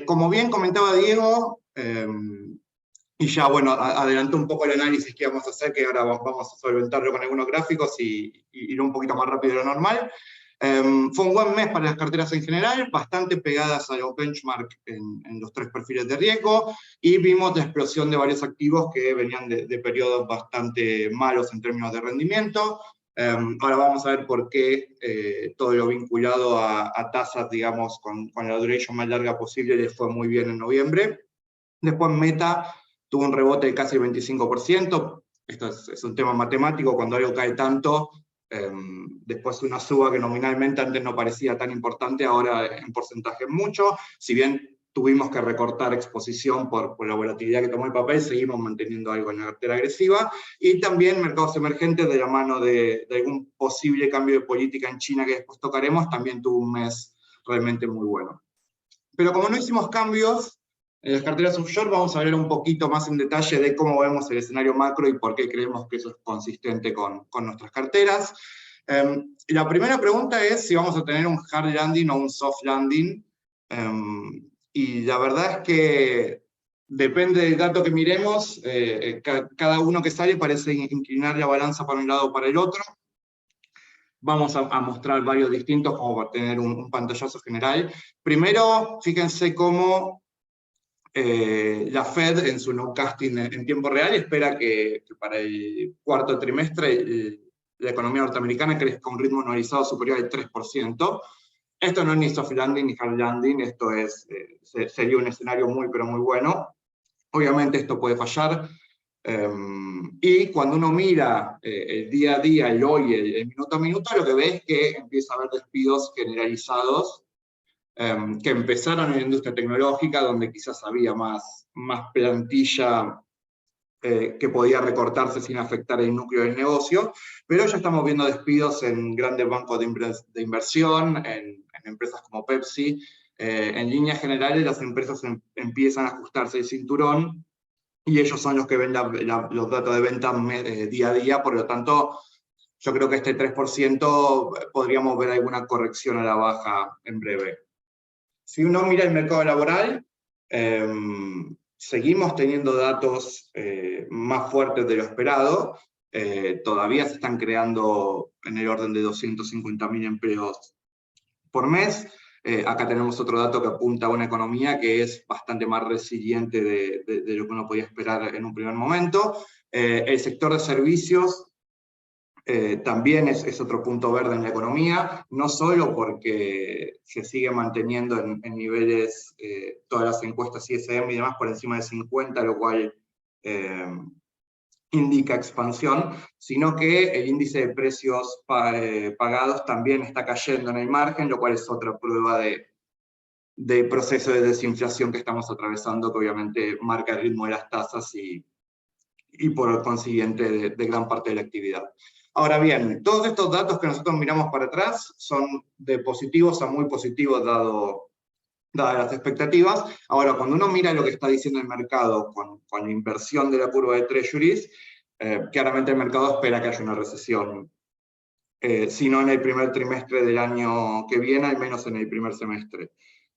Como bien comentaba Diego, y ya, bueno, adelantó un poco el análisis que íbamos a hacer, que ahora vamos a solventarlo con algunos gráficos y ir un poquito más rápido de lo normal. Fue un buen mes para las carteras en general, bastante pegadas a los benchmark en los tres perfiles de riesgo, y vimos la explosión de varios activos que venían de periodos bastante malos en términos de rendimiento. Ahora vamos a ver por qué todo lo vinculado a tasas, digamos, con la duration más larga posible les fue muy bien en noviembre. Después Meta tuvo un rebote de casi 25%. Esto es un tema matemático, cuando algo cae tanto, después una suba que nominalmente antes no parecía tan importante, ahora en porcentaje es mucho. Si bien tuvimos que recortar exposición por la volatilidad que tomó el papel, seguimos manteniendo algo en la cartera agresiva. Y también mercados emergentes, de la mano de algún posible cambio de política en China que después tocaremos, también tuvo un mes realmente muy bueno. Pero como no hicimos cambios en las carteras offshore, vamos a hablar un poquito más en detalle de cómo vemos el escenario macro y por qué creemos que eso es consistente con nuestras carteras. La primera pregunta es si vamos a tener un hard landing o un soft landing. Y la verdad es que depende del dato que miremos, cada uno que sale parece inclinar la balanza para un lado o para el otro. Vamos a mostrar varios distintos como para tener un pantallazo general. Primero, fíjense cómo la Fed en su nowcasting en tiempo real espera que para el cuarto trimestre la economía norteamericana crezca a un ritmo anualizado superior al 3%. Esto no es ni soft landing ni hard landing, esto sería un escenario muy pero muy bueno. Obviamente esto puede fallar. Y cuando uno mira el día a día, el hoy, el minuto a minuto, lo que ve es que empieza a haber despidos generalizados que empezaron en la industria tecnológica, donde quizás había más plantilla que podía recortarse sin afectar el núcleo del negocio, pero ya estamos viendo despidos en grandes bancos de inversión, en empresas como Pepsi. En líneas generales, las empresas empiezan a ajustarse el cinturón, y ellos son los que ven los datos de venta día a día, por lo tanto, yo creo que este 3% podríamos ver alguna corrección a la baja en breve. Si uno mira el mercado laboral, seguimos teniendo datos más fuertes de lo esperado. Todavía se están creando en el orden de 250.000 empleos por mes. Acá tenemos otro dato que apunta a una economía que es bastante más resiliente de lo que uno podía esperar en un primer momento. El sector de servicios también es otro punto verde en la economía, no solo porque se sigue manteniendo en niveles, todas las encuestas ISM y demás por encima de 50, lo cual indica expansión, sino que el índice de precios pagados también está cayendo en el margen, lo cual es otra prueba del proceso de desinflación que estamos atravesando, que obviamente marca el ritmo de las tasas y por consiguiente de gran parte de la actividad. Ahora bien, todos estos datos que nosotros miramos para atrás son de positivos a muy positivos dadas las expectativas. Ahora, cuando uno mira lo que está diciendo el mercado con la inversión de la curva de Treasuries, claramente el mercado espera que haya una recesión, si no en el primer trimestre del año que viene, al menos en el primer semestre,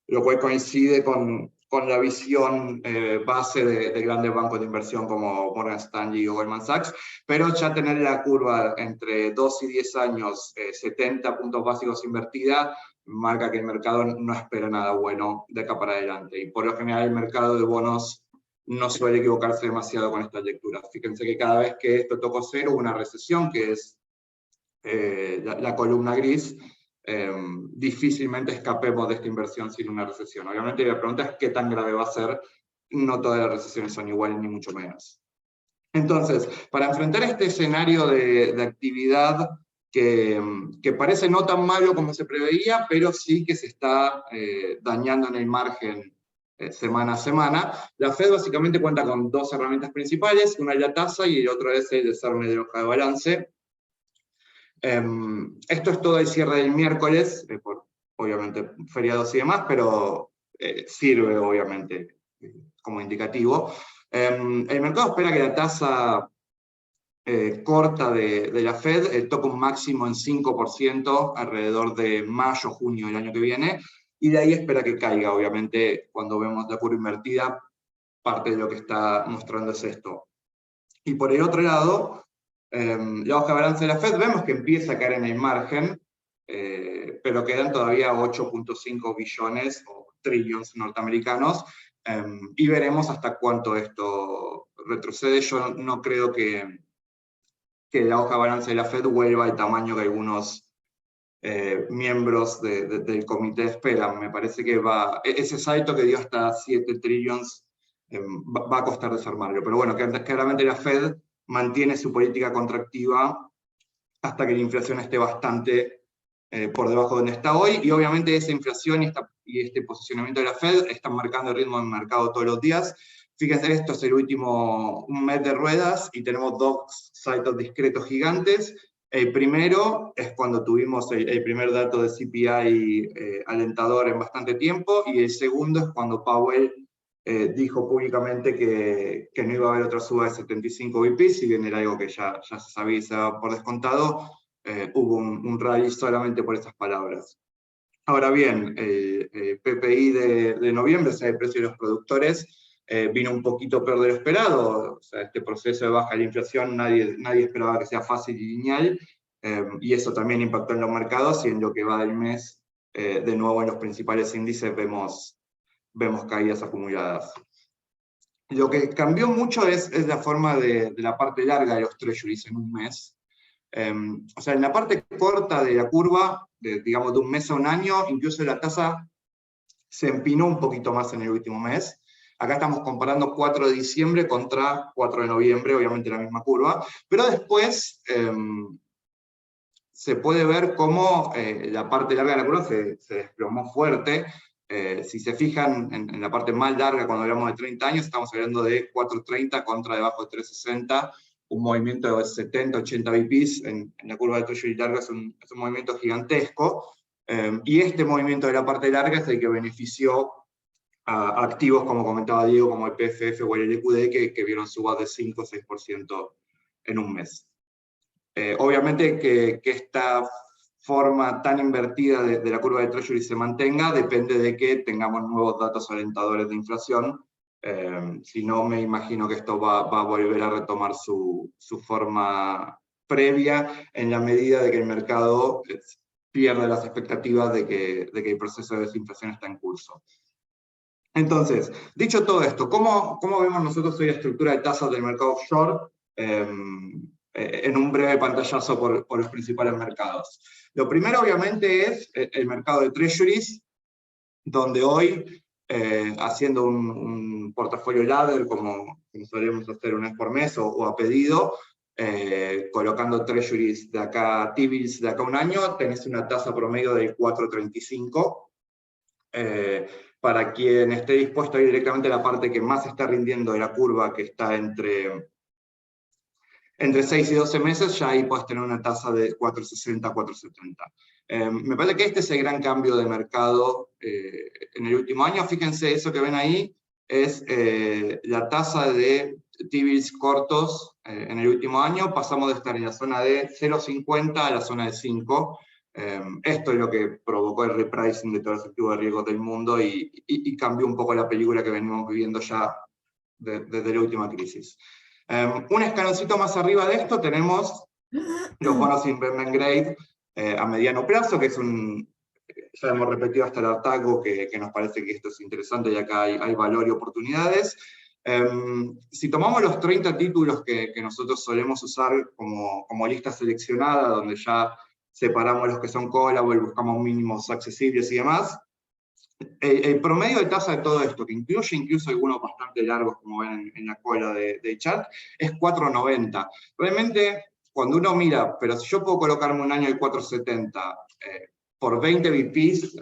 lo cual coincide con la visión base de grandes bancos de inversión como Morgan Stanley o Goldman Sachs, pero ya tener la curva entre 2 y 10 años, 70 puntos básicos invertida, marca que el mercado no espera nada bueno de acá para adelante. Y por lo general el mercado de bonos no suele equivocarse demasiado con estas lecturas. Fíjense que cada vez que esto tocó cero, hubo una recesión, que es la columna gris. Difícilmente escapemos de esta inversión sin una recesión. Obviamente la pregunta es qué tan grave va a ser. No todas las recesiones son iguales, ni mucho menos. Entonces, para enfrentar este escenario de actividad que parece no tan malo como se preveía, pero sí que se está dañando en el margen semana a semana, la Fed básicamente cuenta con dos herramientas principales, una es la tasa y el otro es el desarme de hoja de balance. Esto es todo el cierre del miércoles, por obviamente feriados y demás, pero sirve obviamente como indicativo. El mercado espera que la tasa corta de la Fed toque un máximo en 5% alrededor de mayo, junio del año que viene. y de ahí espera que caiga. Obviamente, cuando vemos la curva invertida, parte de lo que está mostrando es esto. Y por el otro lado, la hoja de balance de la Fed, vemos que empieza a caer en el margen, pero quedan todavía 8.5 billones o trillones norteamericanos, y veremos hasta cuánto esto retrocede. Yo no creo que la hoja de balance de la Fed vuelva al tamaño que algunos miembros del comité esperan. Me parece que ese salto que dio hasta 7 trillones va a costar desarmarlo. Pero bueno, claramente la Fed mantiene su política contractiva hasta que la inflación esté bastante por debajo de donde está hoy, y obviamente esa inflación y este posicionamiento de la Fed están marcando el ritmo del mercado todos los días. Fíjense, esto es el último mes de ruedas, y tenemos dos saltos discretos gigantes. El primero es cuando tuvimos el primer dato de CPI alentador en bastante tiempo, y el segundo es cuando Powell dijo públicamente que no iba a haber otra suba de 75 BP, si bien era algo que ya se sabía y se daba por descontado. Hubo un rally solamente por esas palabras. Ahora bien, PPI de noviembre, o sea, el precio de los productores, vino un poquito peor de lo esperado. O sea, este proceso de baja de la inflación nadie esperaba que sea fácil y lineal, y eso también impactó en los mercados, y en lo que va del mes, de nuevo en los principales índices vemos caídas acumuladas. Lo que cambió mucho es la forma de la parte larga de los treasuries en un mes. O sea, en la parte corta de la curva, digamos de un mes a un año, incluso la tasa se empinó un poquito más en el último mes. Acá estamos comparando 4 de diciembre contra 4 de noviembre, obviamente la misma curva, pero después se puede ver cómo la parte larga de la curva se desplomó fuerte. Si se fijan en la parte más larga, cuando hablamos de 30 años, estamos hablando de 430 contra debajo de 360, un movimiento de 70, 80 BPs en la curva de Treasury larga es un movimiento gigantesco, y este movimiento de la parte larga es el que benefició a activos, como comentaba Diego, como el PFF o el LQD, que vieron subas de 5 o 6% en un mes. Obviamente que esta forma tan invertida de la curva de Treasury se mantenga depende de que tengamos nuevos datos alentadores de inflación. Si no, me imagino que esto va a volver a retomar su forma previa, en la medida de que el mercado pierde las expectativas de que el proceso de desinflación está en curso. Entonces, dicho todo esto, ¿cómo vemos nosotros hoy la estructura de tasas del mercado offshore? En un breve pantallazo por los principales mercados. Lo primero, obviamente, es el mercado de treasuries, donde hoy, haciendo un portafolio ladder, como solemos hacer una vez por mes o a pedido, colocando treasuries de acá, T-bills de acá un año, tenés una tasa promedio del 4.35. Para quien esté dispuesto a ir directamente a la parte que más está rindiendo de la curva, que está entre 6 y 12 meses, ya ahí puedes tener una tasa de 4.60, 4.70. Me parece que este es el gran cambio de mercado en el último año. Fíjense, eso que ven ahí es la tasa de T-bills cortos en el último año. Pasamos de estar en la zona de 0.50 a la zona de 5. Esto es lo que provocó el repricing de todos los activos de riesgo del mundo y cambió un poco la película que venimos viviendo ya desde la última crisis. Un escaloncito más arriba de esto tenemos los bonos investment grade a mediano plazo, que es ya hemos repetido hasta el hartazgo que nos parece que esto es interesante y acá hay valor y oportunidades. Si tomamos los 30 títulos que nosotros solemos usar como lista seleccionada, donde ya separamos los que son callable, buscamos mínimos accesibles y demás, el promedio de tasa de todo esto, que incluye incluso algunos bastante largos, como ven en la cola de chat, es 4.90. Realmente, cuando uno mira, pero si yo puedo colocarme un año de 4.70 por 20 BPs,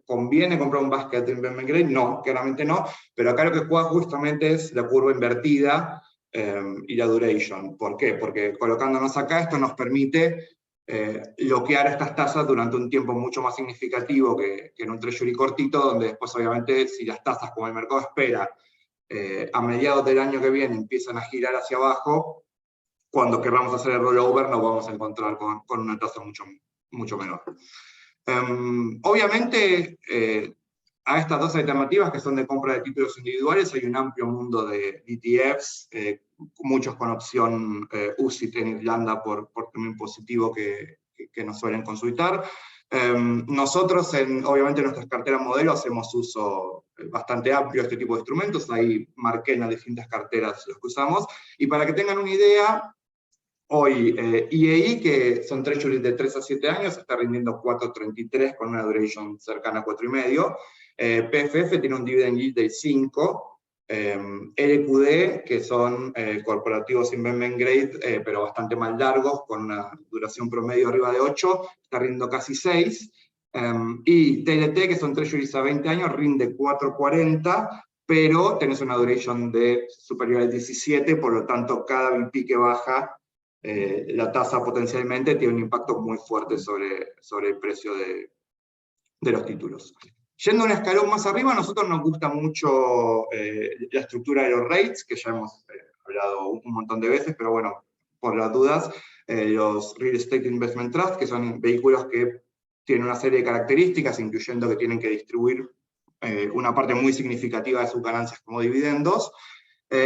¿conviene comprar un basket de investment grade? No, claramente no, pero acá lo que juega justamente es la curva invertida y la duration. ¿Por qué? Porque colocándonos acá, esto nos permite bloquear estas tasas durante un tiempo mucho más significativo que en un treasury cortito, donde después obviamente si las tasas, como el mercado espera, a mediados del año que viene empiezan a girar hacia abajo, cuando querramos hacer el rollover nos vamos a encontrar con una tasa mucho menor. Obviamente, a estas dos alternativas que son de compra de títulos individuales hay un amplio mundo de ETFs, muchos con opción UCIT en Irlanda por tema impositivo que nos suelen consultar. Nosotros, obviamente, en nuestras carteras modelo hacemos uso bastante amplio de este tipo de instrumentos, ahí marqué en las distintas carteras los que usamos, y para que tengan una idea, hoy EAI, que son treasuries de 3 a 7 años, está rindiendo 4.33 con una duration cercana a 4,5, PFF tiene un dividend yield del 5, LQD, que son corporativos investment grade, pero bastante más largos, con una duración promedio arriba de 8, está rindiendo casi 6, y TLT, que son treasuries a 20 años, rinde 4,40, pero tenés una duration de superior al 17, por lo tanto cada VP que baja, la tasa potencialmente tiene un impacto muy fuerte sobre el precio de los títulos. Yendo un escalón más arriba, a nosotros nos gusta mucho la estructura de los rates, que ya hemos hablado un montón de veces, pero bueno, por las dudas, los Real Estate Investment Trust, que son vehículos que tienen una serie de características, incluyendo que tienen que distribuir una parte muy significativa de sus ganancias como dividendos.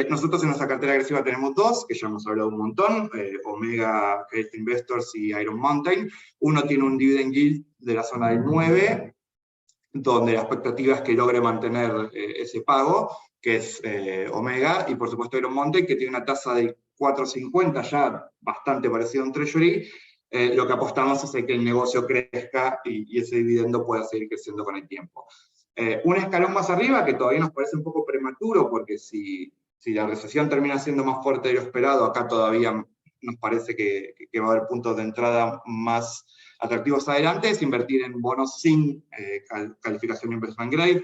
Nosotros en nuestra cartera agresiva tenemos dos, que ya hemos hablado un montón, Omega Credit Investors y Iron Mountain. Uno tiene un dividend yield de la zona del 9, donde la expectativa es que logre mantener ese pago, que es Omega, y por supuesto Iron Mountain, que tiene una tasa de 4,50, ya bastante parecido a un Treasury. Lo que apostamos es que el negocio crezca y ese dividendo pueda seguir creciendo con el tiempo. Un escalón más arriba, que todavía nos parece un poco prematuro, porque si la recesión termina siendo más fuerte de lo esperado, acá todavía nos parece que va a haber puntos de entrada más atractivos adelante, es invertir en bonos sin calificación investment grade,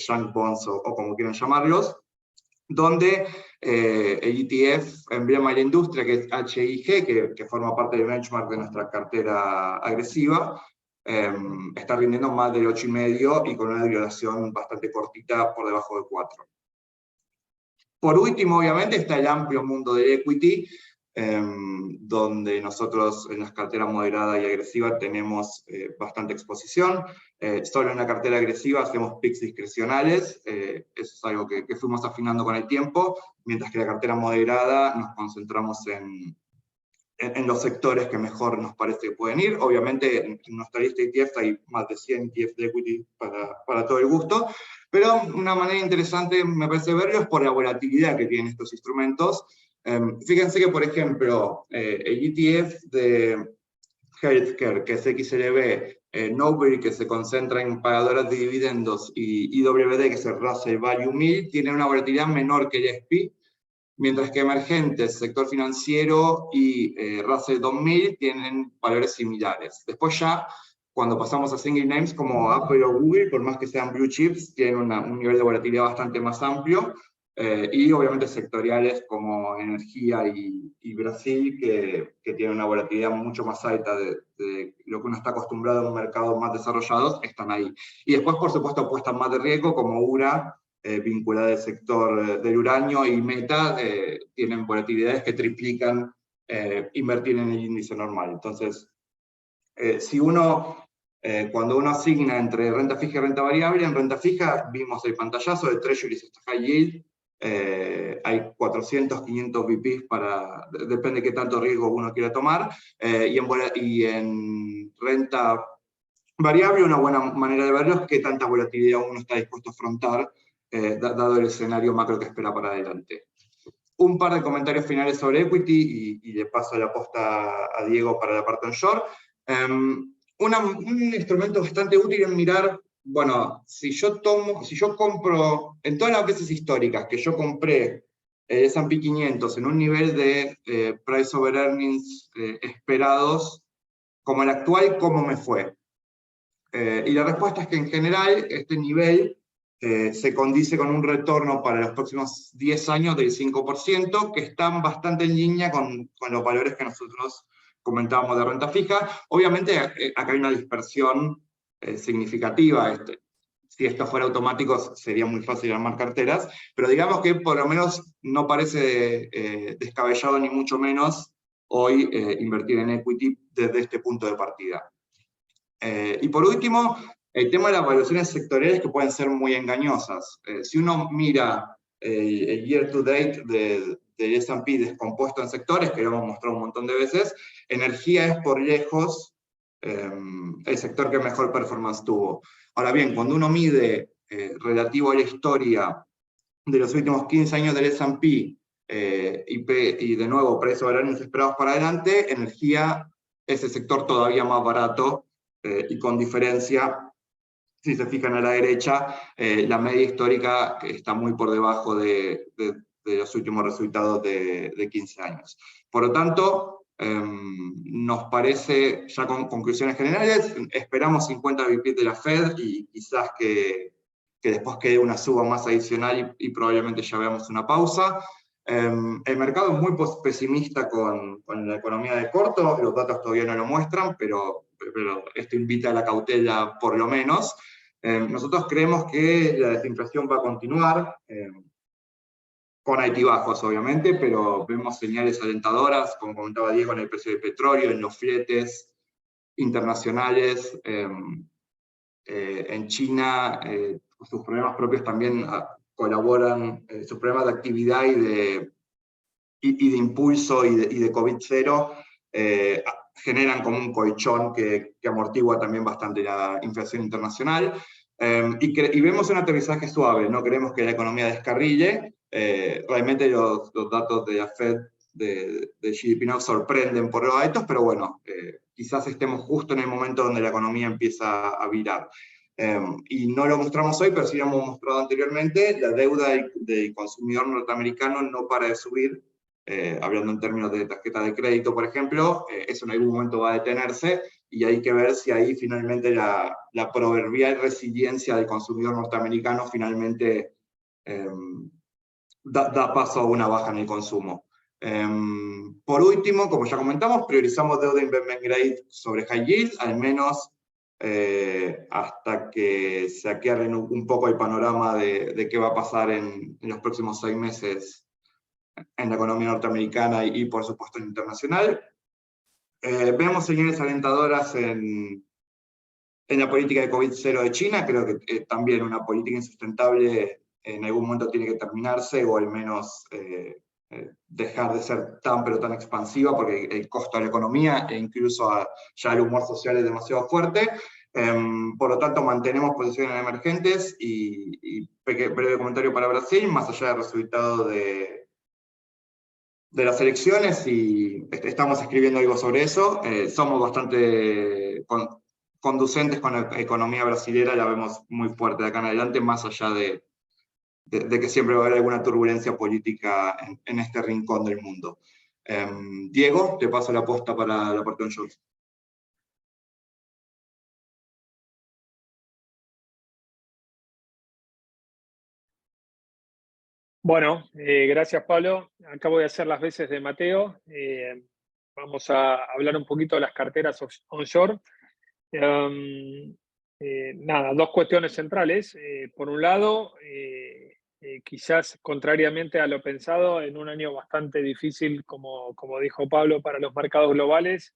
junk bonds o como quieran llamarlos, donde el ETF emblema de la industria, que es HIG, que forma parte del benchmark de nuestra cartera agresiva, está rindiendo más del 8,5 y con una duración bastante cortita por debajo de 4. Por último, obviamente, está el amplio mundo del equity, donde nosotros en las carteras moderada y agresiva tenemos bastante exposición. Solo en la cartera agresiva hacemos picks discrecionales, eso es algo que fuimos afinando con el tiempo, mientras que la cartera moderada nos concentramos en los sectores que mejor nos parece que pueden ir. Obviamente en nuestra lista de ETFs hay más de 100 ETFs de equity para todo el gusto, pero una manera interesante me parece verlo es por la volatilidad que tienen estos instrumentos. Fíjense que, por ejemplo, el ETF de Healthcare, que es XLB, Nobel, que se concentra en pagadoras de dividendos, y IWD, que es el Russell Value 1000, tiene una volatilidad menor que el SP, mientras que Emergentes, Sector Financiero y Russell 2000 tienen valores similares. Después ya, cuando pasamos a single names como Apple o Google, por más que sean blue chips, tienen un nivel de volatilidad bastante más amplio, y obviamente sectoriales como energía y Brasil, que tienen una volatilidad mucho más alta de lo que uno está acostumbrado en un mercado más desarrollados, están ahí. Y después, por supuesto, apuestas más de riesgo como URA, vinculada al sector del uranio, y Meta, tienen volatilidades que triplican invertir en el índice normal. Entonces, cuando uno asigna entre renta fija y renta variable, en renta fija vimos el pantallazo de Treasuries hasta High Yield, hay 400, 500 VPs depende de qué tanto riesgo uno quiera tomar, y en renta variable una buena manera de verlo es qué tanta volatilidad uno está dispuesto a afrontar, dado el escenario macro que espera para adelante. Un par de comentarios finales sobre equity, y le paso la posta a Diego para la parte onshore. Un instrumento bastante útil en mirar, bueno, si yo compro, en todas las veces históricas que yo compré el S&P 500 en un nivel de price over earnings esperados, como el actual, ¿cómo me fue? Y la respuesta es que en general este nivel se condice con un retorno para los próximos 10 años del 5%, que están bastante en línea con los valores que nosotros comentábamos de renta fija. Obviamente acá hay una dispersión significativa. Si esto fuera automático sería muy fácil armar carteras, pero digamos que por lo menos no parece descabellado ni mucho menos hoy invertir en equity desde este punto de partida. Y por último, el tema de las evaluaciones sectoriales que pueden ser muy engañosas. Si uno mira el year to date del S&P descompuesto en sectores, que lo hemos mostrado un montón de veces, energía es por lejos el sector que mejor performance tuvo. Ahora bien, cuando uno mide relativo a la historia de los últimos 15 años del S&P, y de nuevo precios valores esperados para adelante, energía es el sector todavía más barato, y con diferencia, si se fijan a la derecha, la media histórica está muy por debajo de los últimos resultados de 15 años. Por lo tanto, nos parece, ya con conclusiones generales, esperamos 50 BP de la Fed y quizás que después quede una suba más adicional y probablemente ya veamos una pausa. El mercado es muy pesimista con la economía de corto, los datos todavía no lo muestran, pero esto invita a la cautela por lo menos. Nosotros creemos que la desinflación va a continuar, con altibajos obviamente, pero vemos señales alentadoras, como comentaba Diego, en el precio del petróleo, en los fletes internacionales, en China, sus problemas propios también colaboran, sus problemas de actividad y de impulso y de COVID-0 generan como un colchón que amortigua también bastante la inflación internacional. Y vemos un aterrizaje suave, no queremos que la economía descarrille. Realmente los datos de la Fed de GDP nos sorprenden por los altos, pero bueno, quizás estemos justo en el momento donde la economía empieza a virar. Y no lo mostramos hoy, pero sí lo hemos mostrado anteriormente, la deuda del consumidor norteamericano no para de subir, hablando en términos de tarjeta de crédito, por ejemplo, eso en algún momento va a detenerse, y hay que ver si ahí finalmente la proverbial resiliencia del consumidor norteamericano finalmente da paso a una baja en el consumo. Por último, como ya comentamos, priorizamos deuda investment grade sobre high yield, al menos hasta que se aclare un poco el panorama de qué va a pasar en los próximos 6 meses en la economía norteamericana y por supuesto en internacional. Vemos señales alentadoras en la política de COVID-0 de China. Creo que también una política insustentable en algún momento tiene que terminarse, o al menos dejar de ser tan pero tan expansiva, porque el costo de la economía e incluso ya el humor social es demasiado fuerte. Por lo tanto, mantenemos posiciones emergentes, y breve comentario para Brasil, más allá del resultado de las elecciones, y estamos escribiendo algo sobre eso. Somos bastante conducentes con la economía brasilera, la vemos muy fuerte de acá en adelante, más allá de que siempre va a haber alguna turbulencia política en este rincón del mundo. Diego, te paso la posta para la parte onshore. Bueno, gracias Pablo. Acá voy a hacer las veces de Mateo. Vamos a hablar un poquito de las carteras onshore. Nada, dos cuestiones centrales. Por un lado, quizás contrariamente a lo pensado, en un año bastante difícil, como dijo Pablo, para los mercados globales,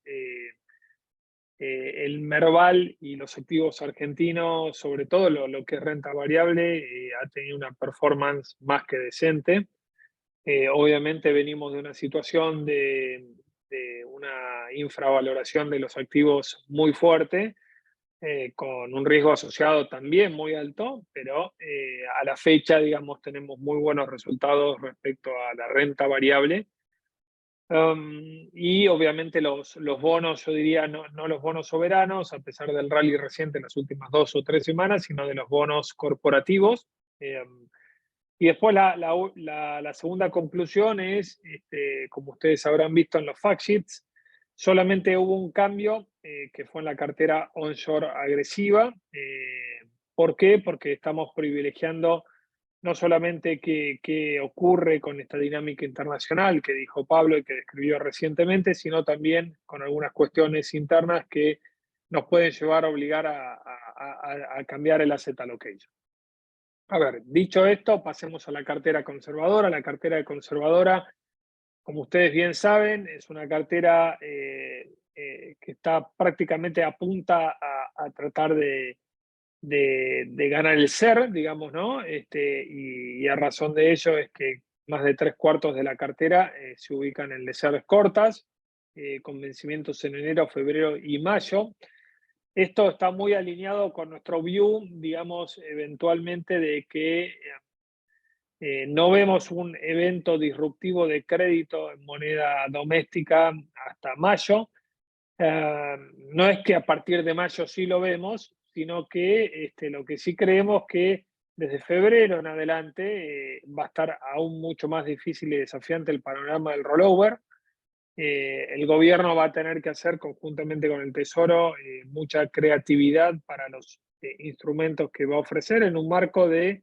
el Merval y los activos argentinos, sobre todo lo que es renta variable, ha tenido una performance más que decente. Obviamente venimos de una situación de una infravaloración de los activos muy fuerte, con un riesgo asociado también muy alto, pero a la fecha, digamos, tenemos muy buenos resultados respecto a la renta variable. Y obviamente los bonos, yo diría, no los bonos soberanos, a pesar del rally reciente en las últimas 2 o 3 semanas, sino de los bonos corporativos. Y después la segunda conclusión es, como ustedes habrán visto en los fact sheets, solamente hubo un cambio, que fue en la cartera onshore agresiva. ¿Por qué? Porque estamos privilegiando no solamente qué ocurre con esta dinámica internacional que dijo Pablo y que describió recientemente, sino también con algunas cuestiones internas que nos pueden llevar a obligar a cambiar el asset allocation. A ver, dicho esto, pasemos a la cartera conservadora. La cartera conservadora, como ustedes bien saben, es una cartera que está prácticamente apunta a tratar de ganar el ser, digamos, ¿no? Y a razón de ello es que más de 3/4 de la cartera se ubican en leseres cortas, con vencimientos en enero, febrero y mayo. Esto está muy alineado con nuestro view, digamos, eventualmente de que no vemos un evento disruptivo de crédito en moneda doméstica hasta mayo. No es que a partir de mayo sí lo vemos, sino que lo que sí creemos que desde febrero en adelante va a estar aún mucho más difícil y desafiante el panorama del rollover. El gobierno va a tener que hacer conjuntamente con el Tesoro mucha creatividad para los instrumentos que va a ofrecer en un marco de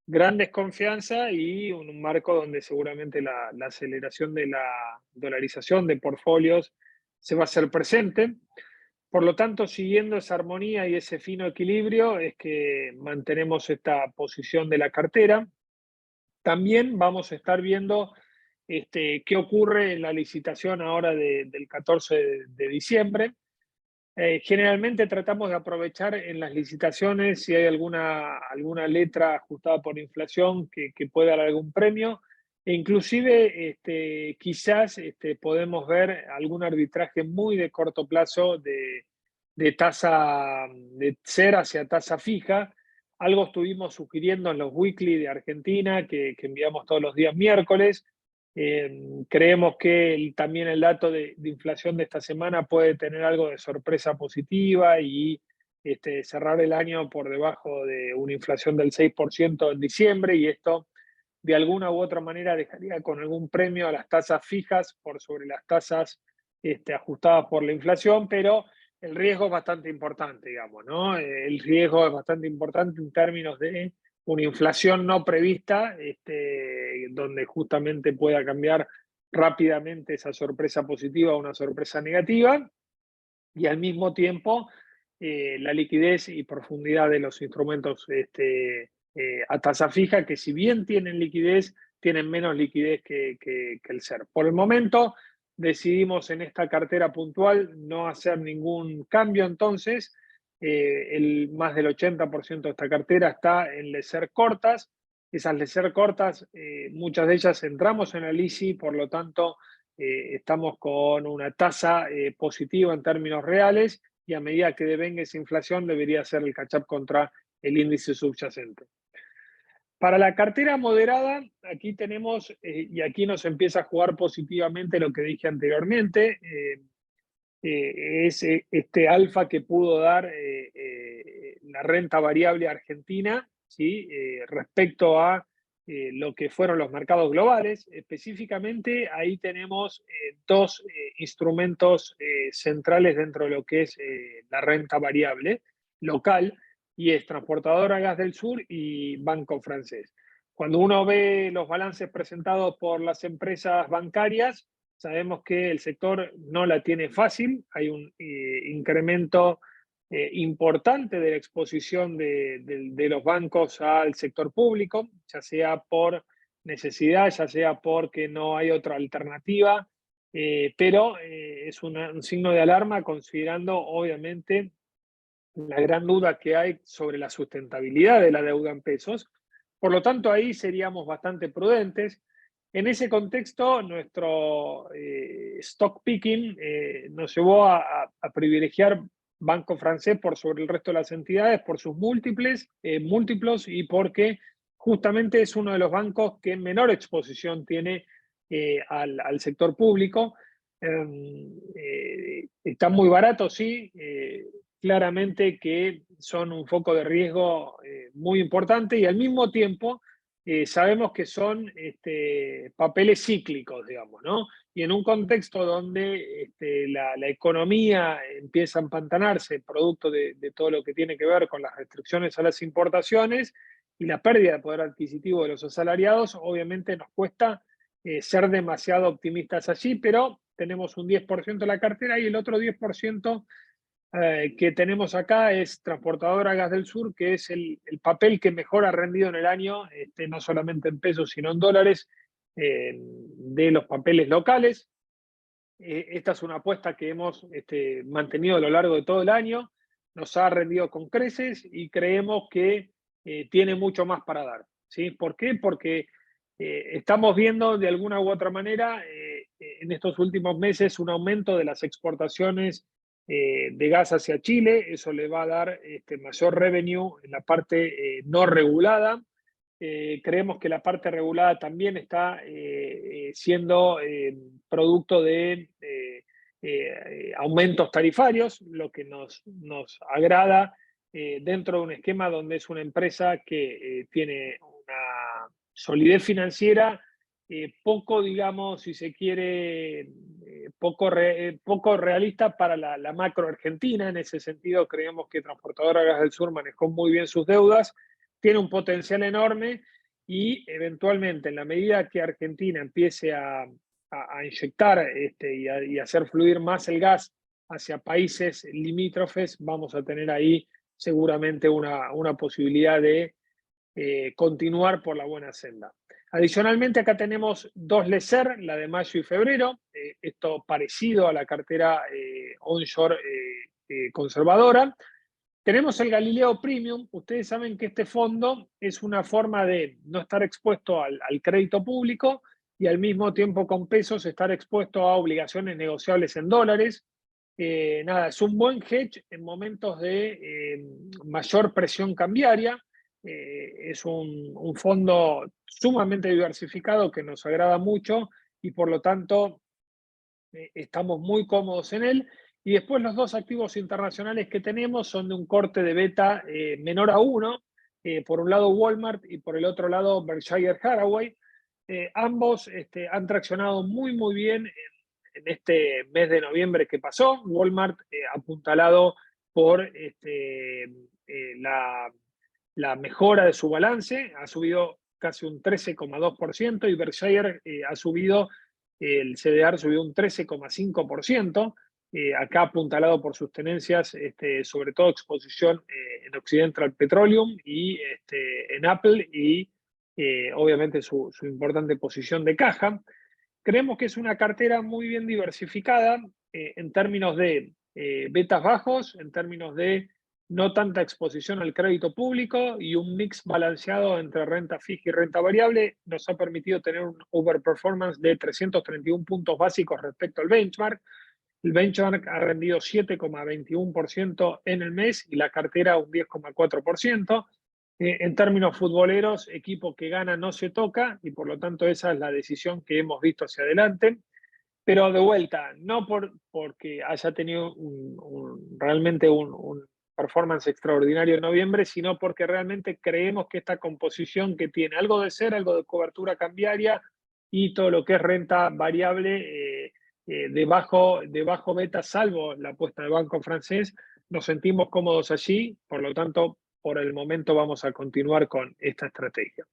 gran desconfianza y un marco donde seguramente la aceleración de la dolarización de portfolios se va a hacer presente. Por lo tanto, siguiendo esa armonía y ese fino equilibrio, es que mantenemos esta posición de la cartera. También vamos a estar viendo qué ocurre en la licitación ahora del 14 de diciembre. Generalmente tratamos de aprovechar en las licitaciones si hay alguna letra ajustada por inflación que pueda dar algún premio. E inclusive quizás podemos ver algún arbitraje muy de corto plazo de tasa de ser hacia tasa fija. Algo estuvimos sugiriendo en los weekly de Argentina que enviamos todos los días miércoles. Creemos que también el dato de inflación de esta semana puede tener algo de sorpresa positiva y cerrar el año por debajo de una inflación del 6% en diciembre, y esto de alguna u otra manera dejaría con algún premio a las tasas fijas por sobre las tasas ajustadas por la inflación, pero el riesgo es bastante importante, digamos, ¿no? El riesgo es bastante importante en términos de una inflación no prevista, donde justamente pueda cambiar rápidamente esa sorpresa positiva a una sorpresa negativa, y al mismo tiempo la liquidez y profundidad de los instrumentos a tasa fija, que si bien tienen liquidez, tienen menos liquidez que el SER. Por el momento decidimos en esta cartera puntual no hacer ningún cambio, entonces más del 80% de esta cartera está en leser cortas. Esas leser cortas, muchas de ellas entramos en el ICI, por lo tanto estamos con una tasa positiva en términos reales, y a medida que devenga esa inflación debería ser el catch-up contra el índice subyacente. Para la cartera moderada, aquí tenemos, y aquí nos empieza a jugar positivamente lo que dije anteriormente, es este alfa que pudo dar la renta variable argentina, ¿sí? Respecto a lo que fueron los mercados globales. Específicamente, ahí tenemos dos instrumentos centrales dentro de lo que es la renta variable local, y es Transportadora Gas del Sur y Banco Francés. Cuando uno ve los balances presentados por las empresas bancarias, sabemos que el sector no la tiene fácil. Hay un incremento importante de la exposición de los bancos al sector público, ya sea por necesidad, ya sea porque no hay otra alternativa, pero es un signo de alarma considerando obviamente la gran duda que hay sobre la sustentabilidad de la deuda en pesos. Por lo tanto, ahí seríamos bastante prudentes. En ese contexto, nuestro stock picking nos llevó a privilegiar Banco Francés por sobre el resto de las entidades, por sus múltiplos, y porque justamente es uno de los bancos que menor exposición tiene al sector público. Está muy barato, sí, claramente que son un foco de riesgo muy importante, y al mismo tiempo sabemos que son papeles cíclicos, digamos, ¿no? Y en un contexto donde la economía empieza a empantanarse, producto de todo lo que tiene que ver con las restricciones a las importaciones y la pérdida de poder adquisitivo de los asalariados, obviamente nos cuesta ser demasiado optimistas allí, pero tenemos un 10% de la cartera, y el otro 10% que tenemos acá es Transportadora Gas del Sur, que es el papel que mejor ha rendido en el año, no solamente en pesos, sino en dólares, de los papeles locales. esta es una apuesta que hemos mantenido a lo largo de todo el año, nos ha rendido con creces y creemos que tiene mucho más para dar, ¿sí? ¿Por qué? Porque estamos viendo de alguna u otra manera en estos últimos meses un aumento de las exportaciones de gas hacia Chile. Eso le va a dar mayor revenue en la parte no regulada. Creemos que la parte regulada también está siendo producto de aumentos tarifarios, lo que nos agrada dentro de un esquema donde es una empresa que tiene una solidez financiera poco, digamos, si se quiere, poco realista para la macro argentina. En ese sentido, creemos que Transportadora Gas del Sur manejó muy bien sus deudas, tiene un potencial enorme y eventualmente, en la medida que Argentina empiece a inyectar y a hacer fluir más el gas hacia países limítrofes, vamos a tener ahí seguramente una posibilidad de continuar por la buena senda. Adicionalmente, acá tenemos dos LESER, la de mayo y febrero, esto parecido a la cartera onshore conservadora. Tenemos el Galileo Premium. Ustedes saben que este fondo es una forma de no estar expuesto al crédito público y al mismo tiempo con pesos estar expuesto a obligaciones negociables en dólares. Nada, es un buen hedge en momentos de mayor presión cambiaria. Es un fondo sumamente diversificado que nos agrada mucho y por lo tanto estamos muy cómodos en él. Y después los dos activos internacionales que tenemos son de un corte de beta menor a 1, por un lado Walmart y por el otro lado Berkshire Hathaway. Ambos han traccionado muy bien en este mes de noviembre que pasó. Walmart apuntalado por la mejora de su balance, ha subido casi un 13,2% y Berkshire ha subido, el CDR subió un 13,5%, acá apuntalado por sus tenencias, sobre todo exposición en Occidental Petroleum y en Apple y obviamente su importante posición de caja. Creemos que es una cartera muy bien diversificada en términos de betas bajos, en términos de no tanta exposición al crédito público y un mix balanceado entre renta fija y renta variable. Nos ha permitido tener un overperformance de 331 puntos básicos respecto al benchmark. El benchmark ha rendido 7,21% en el mes y la cartera un 10,4%. En términos futboleros, equipo que gana no se toca y por lo tanto esa es la decisión que hemos visto hacia adelante. Pero de vuelta, no porque haya tenido realmente un performance extraordinario en noviembre, sino porque realmente creemos que esta composición que tiene algo de ser, algo de cobertura cambiaria y todo lo que es renta variable de bajo beta, salvo la apuesta del banco francés, nos sentimos cómodos allí, por lo tanto, por el momento vamos a continuar con esta estrategia.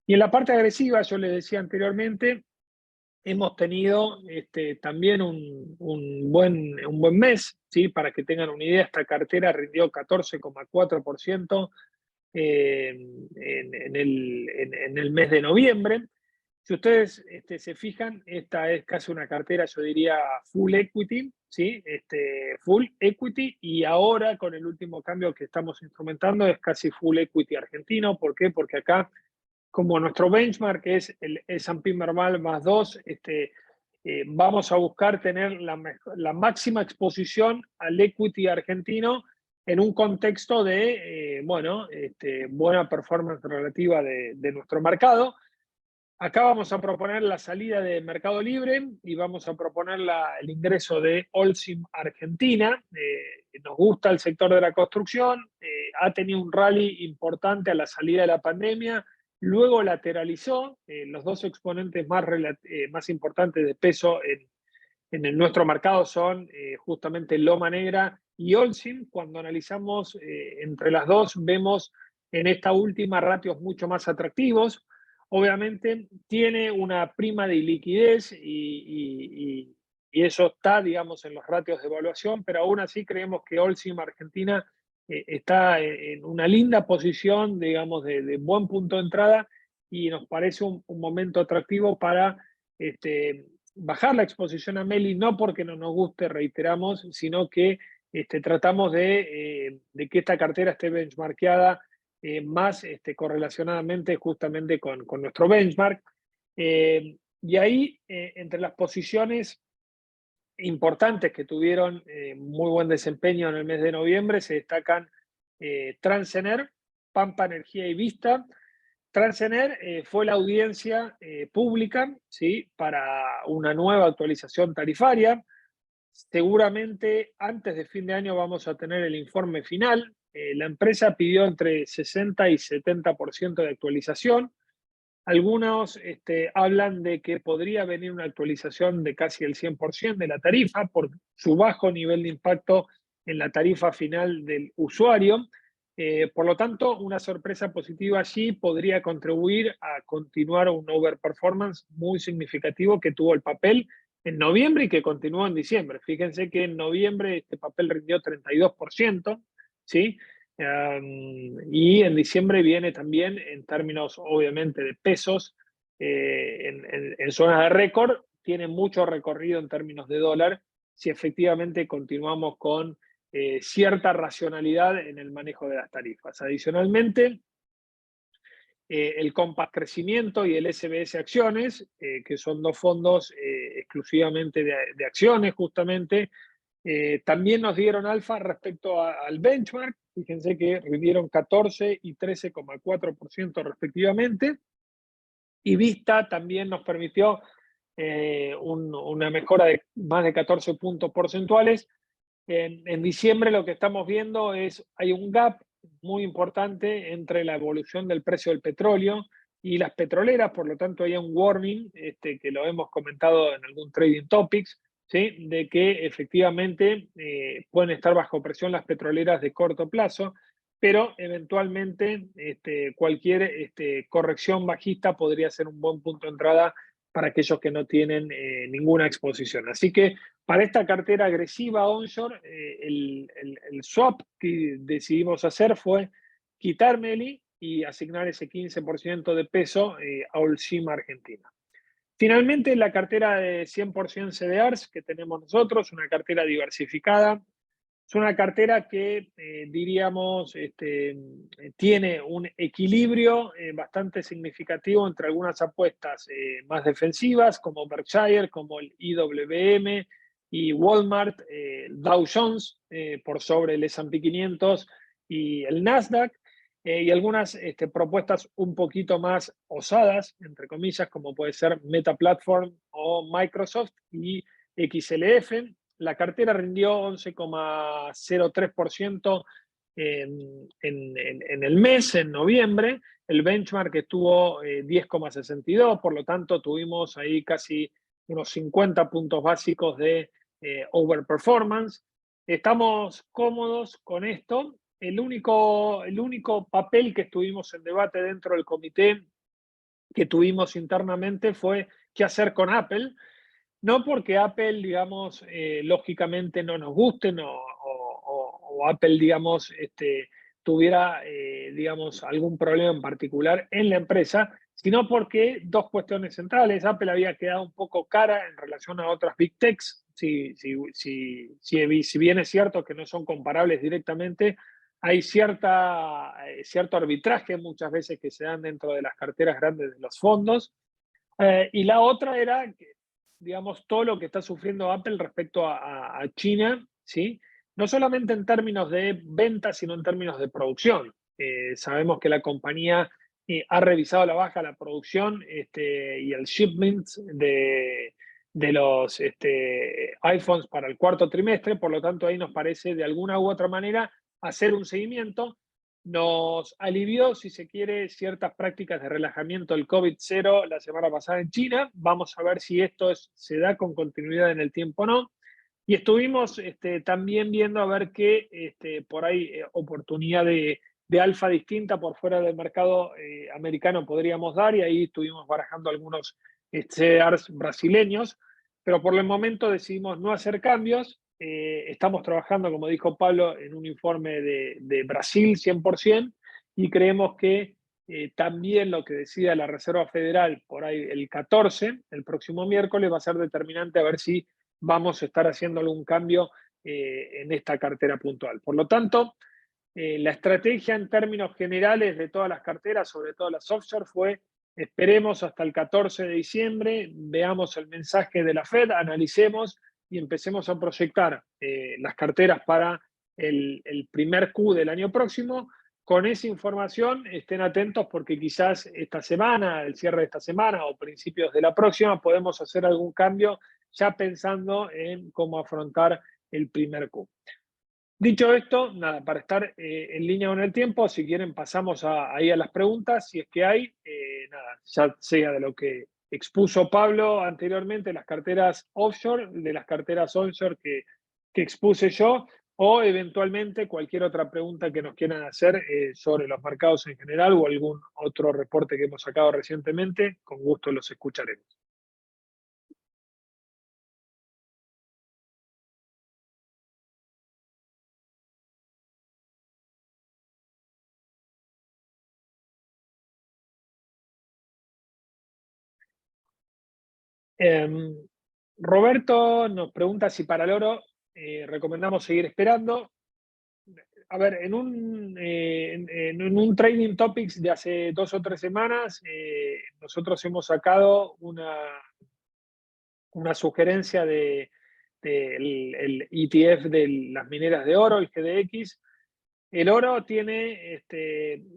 Y en la parte agresiva, yo les decía anteriormente, hemos tenido también un buen mes, ¿sí? Para que tengan una idea, esta cartera rindió 14,4% en el mes de noviembre. Si ustedes se fijan, esta es casi una cartera, yo diría, full equity, ¿sí? Full equity, y ahora con el último cambio que estamos instrumentando es casi full equity argentino. ¿Por qué? Porque acá, como nuestro benchmark es el S&P Merval más 2, vamos a buscar tener la máxima exposición al equity argentino en un contexto de, buena performance relativa de nuestro mercado. Acá vamos a proponer la salida de Mercado Libre y vamos a proponer el ingreso de Holcim Argentina. Nos gusta el sector de la construcción, ha tenido un rally importante a la salida de la pandemia, luego lateralizó. Los dos exponentes más importantes de peso en nuestro mercado son justamente Loma Negra y Holcim. Cuando analizamos entre las dos, vemos en esta última ratios mucho más atractivos. Obviamente tiene una prima de liquidez y eso está, digamos, en los ratios de evaluación, pero aún así creemos que Holcim Argentina está en una linda posición, digamos, de buen punto de entrada y nos parece un momento atractivo para bajar la exposición a Meli, no porque no nos guste, reiteramos, sino que tratamos de que esta cartera esté benchmarkeada más correlacionadamente justamente con nuestro benchmark. Y ahí, entre las posiciones importantes que tuvieron muy buen desempeño en el mes de noviembre, se destacan Transener, Pampa Energía y Vista. Transener fue la audiencia pública, ¿sí?, para una nueva actualización tarifaria. Seguramente antes de fin de año vamos a tener el informe final. La empresa pidió entre 60 y 70% de actualización. Algunos hablan de que podría venir una actualización de casi el 100% de la tarifa por su bajo nivel de impacto en la tarifa final del usuario. Por lo tanto, una sorpresa positiva allí podría contribuir a continuar un overperformance muy significativo que tuvo el papel en noviembre y que continuó en diciembre. Fíjense que en noviembre este papel rindió 32%, ¿sí? Y en diciembre viene también en términos, obviamente, de pesos, en zonas de récord, tiene mucho recorrido en términos de dólar, si efectivamente continuamos con cierta racionalidad en el manejo de las tarifas. Adicionalmente, el Compass Crecimiento y el SBS Acciones, que son dos fondos exclusivamente de acciones justamente, también nos dieron alfa respecto al benchmark. Fíjense que rindieron 14 y 13,4% respectivamente. Y Vista también nos permitió una mejora de más de 14 puntos porcentuales. En diciembre lo que estamos viendo es, hay un gap muy importante entre la evolución del precio del petróleo y las petroleras, por lo tanto hay un warning, que lo hemos comentado en algún Trading Topics, ¿sí?, de que efectivamente pueden estar bajo presión las petroleras de corto plazo, pero eventualmente cualquier corrección bajista podría ser un buen punto de entrada para aquellos que no tienen ninguna exposición. Así que para esta cartera agresiva onshore, el swap que decidimos hacer fue quitar Meli y asignar ese 15% de peso a Holcim Argentina. Finalmente, la cartera de 100% CDRs que tenemos nosotros, una cartera diversificada, es una cartera que diríamos tiene un equilibrio bastante significativo entre algunas apuestas más defensivas, como Berkshire, como el IWM y Walmart, Dow Jones por sobre el S&P 500 y el Nasdaq, y algunas propuestas un poquito más osadas, entre comillas, como puede ser Meta Platform o Microsoft y XLF. La cartera rindió 11,03% en el mes, en noviembre. El benchmark estuvo 10,62, por lo tanto tuvimos ahí casi unos 50 puntos básicos de overperformance. Estamos cómodos con esto. El único papel que estuvimos en debate dentro del comité que tuvimos internamente fue qué hacer con Apple. No porque Apple, digamos, lógicamente no nos guste o Apple, digamos, tuviera, digamos, algún problema en particular en la empresa, sino porque dos cuestiones centrales. Apple había quedado un poco cara en relación a otras Big Techs. Si bien es cierto que no son comparables directamente, hay cierto arbitraje muchas veces que se dan dentro de las carteras grandes de los fondos. Y la otra era, digamos, todo lo que está sufriendo Apple respecto a China, ¿sí? No solamente en términos de ventas, sino en términos de producción. Sabemos que la compañía ha revisado a la baja la producción y el shipment de los iPhones para el cuarto trimestre, por lo tanto ahí nos parece de alguna u otra manera hacer un seguimiento. Nos alivió, si se quiere, ciertas prácticas de relajamiento del COVID-0 la semana pasada en China. Vamos a ver si esto se da con continuidad en el tiempo o no. Y estuvimos también viendo a ver qué por ahí oportunidad de alfa distinta por fuera del mercado americano podríamos dar, y ahí estuvimos barajando algunos CDRs brasileños, pero por el momento decidimos no hacer cambios. Estamos trabajando, como dijo Pablo, en un informe de Brasil 100%, y creemos que también lo que decida la Reserva Federal por ahí el 14, el próximo miércoles, va a ser determinante a ver si vamos a estar haciendo algún cambio en esta cartera puntual. Por lo tanto, la estrategia en términos generales de todas las carteras, sobre todo las offshore, fue esperemos hasta el 14 de diciembre, veamos el mensaje de la Fed, analicemos y empecemos a proyectar las carteras para el primer Q del año próximo. Con esa información estén atentos porque quizás esta semana, el cierre de esta semana o principios de la próxima, podemos hacer algún cambio ya pensando en cómo afrontar el primer Q. Dicho esto, nada, para estar en línea con el tiempo, si quieren pasamos ahí a las preguntas, si es que hay, nada, ya sea de lo que expuso Pablo anteriormente, las carteras offshore, de las carteras onshore que expuse yo, o eventualmente cualquier otra pregunta que nos quieran hacer sobre los mercados en general o algún otro reporte que hemos sacado recientemente, con gusto los escucharemos. Roberto nos pregunta si para el oro recomendamos seguir esperando. A ver, en un Trading Topics de hace 2 o 3 semanas, nosotros hemos sacado una sugerencia del el ETF de las mineras de oro, el GDX. El oro tiene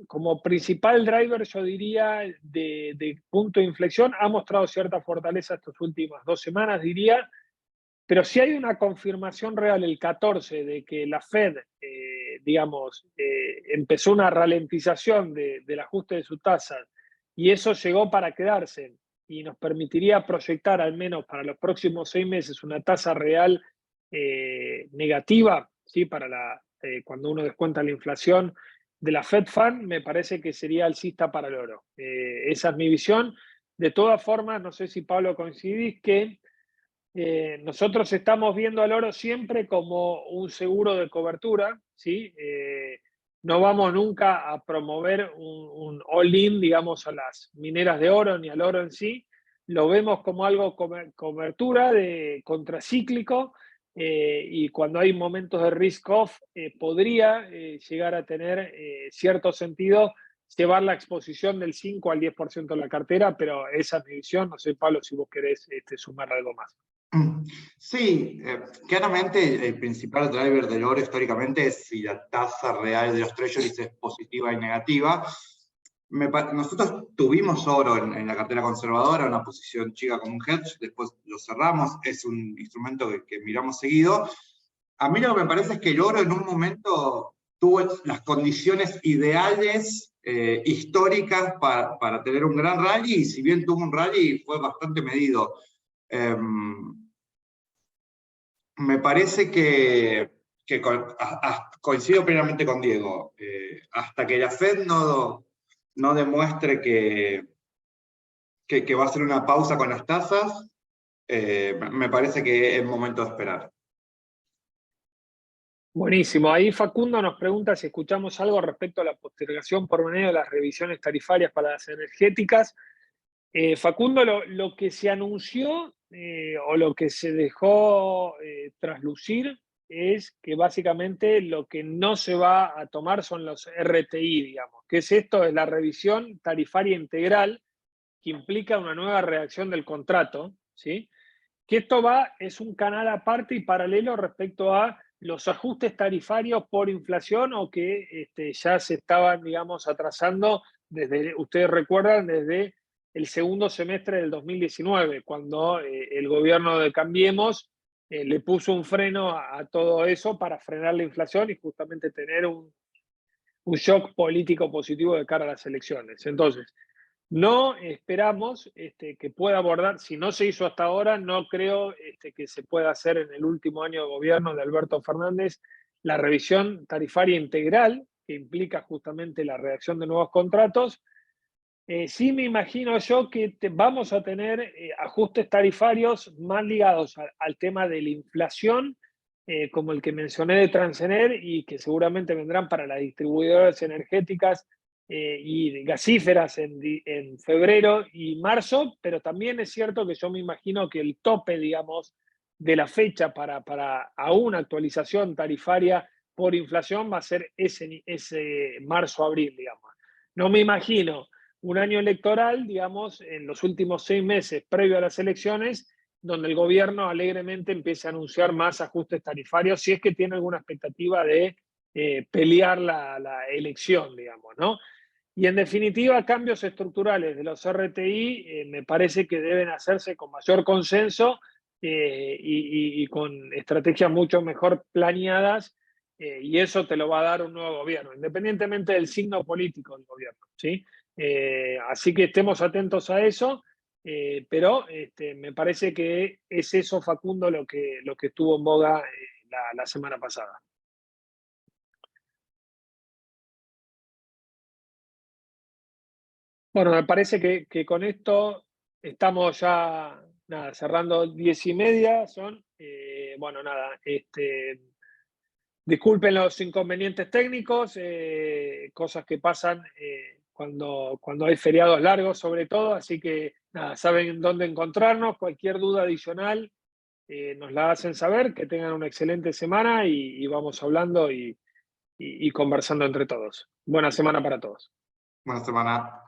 como principal driver, yo diría, de punto de inflexión, ha mostrado cierta fortaleza estas últimas 2 semanas, diría, pero si hay una confirmación real el 14 de que la Fed, digamos, empezó una ralentización del ajuste de su tasa y eso llegó para quedarse y nos permitiría proyectar al menos para los próximos 6 meses una tasa real negativa, ¿sí? Cuando uno descuenta la inflación de la Fed Fund, me parece que sería alcista para el oro. Esa es mi visión. De todas formas, no sé si Pablo coincidís que nosotros estamos viendo al oro siempre como un seguro de cobertura, ¿sí? No vamos nunca a promover un all-in, digamos, a las mineras de oro ni al oro en sí. Lo vemos como algo cobertura de contracíclico y cuando hay momentos de risk-off podría llegar a tener cierto sentido llevar la exposición del 5 al 10% de la cartera, pero esa es mi visión. No sé, Pablo, si vos querés sumar algo más. Sí, claramente el principal driver del oro históricamente es si la tasa real de los treasuries es positiva y negativa. Nosotros tuvimos oro en la cartera conservadora, una posición chica como un hedge, después lo cerramos, es un instrumento que miramos seguido. A mí lo que me parece es que el oro en un momento tuvo las condiciones ideales históricas para tener un gran rally, y si bien tuvo un rally fue bastante medido. Me parece que coincido plenamente con Diego. Hasta que la Fed no demuestre que va a hacer una pausa con las tasas, me parece que es momento de esperar. Buenísimo. Ahí Facundo nos pregunta si escuchamos algo respecto a la postergación por medio de las revisiones tarifarias para las energéticas. Facundo, lo que se anunció o lo que se dejó traslucir es que básicamente lo que no se va a tomar son los RTI, digamos. ¿Qué es esto? Es la revisión tarifaria integral que implica una nueva redacción del contrato, ¿sí? Que esto es un canal aparte y paralelo respecto a los ajustes tarifarios por inflación o que ya se estaban, digamos, atrasando desde, ustedes recuerdan, desde el segundo semestre del 2019, cuando el gobierno de Cambiemos le puso un freno a todo eso para frenar la inflación y justamente tener un shock político positivo de cara a las elecciones. Entonces, no esperamos que pueda abordar, si no se hizo hasta ahora, no creo que se pueda hacer en el último año de gobierno de Alberto Fernández la revisión tarifaria integral, que implica justamente la redacción de nuevos contratos. Sí me imagino yo que vamos a tener ajustes tarifarios más ligados al tema de la inflación, como el que mencioné de Transener, y que seguramente vendrán para las distribuidoras energéticas y gasíferas en febrero y marzo, pero también es cierto que yo me imagino que el tope, digamos, de la fecha para a una actualización tarifaria por inflación va a ser ese marzo-abril, digamos. No me imagino un año electoral, digamos, en los últimos 6 meses previo a las elecciones, donde el gobierno alegremente empiece a anunciar más ajustes tarifarios, si es que tiene alguna expectativa de pelear la elección, digamos, ¿no? Y en definitiva, cambios estructurales de los RTI me parece que deben hacerse con mayor consenso y con estrategias mucho mejor planeadas, y eso te lo va a dar un nuevo gobierno, independientemente del signo político del gobierno, ¿sí? Así que estemos atentos a eso, pero me parece que es eso, Facundo, lo que estuvo en boga la semana pasada. Bueno, me parece que con esto estamos ya nada, cerrando 10:30, son. Bueno, nada, disculpen los inconvenientes técnicos, cosas que pasan cuando hay feriados largos sobre todo, así que nada, saben dónde encontrarnos, cualquier duda adicional nos la hacen saber, que tengan una excelente semana y vamos hablando y conversando entre todos. Buena semana para todos. Buena semana.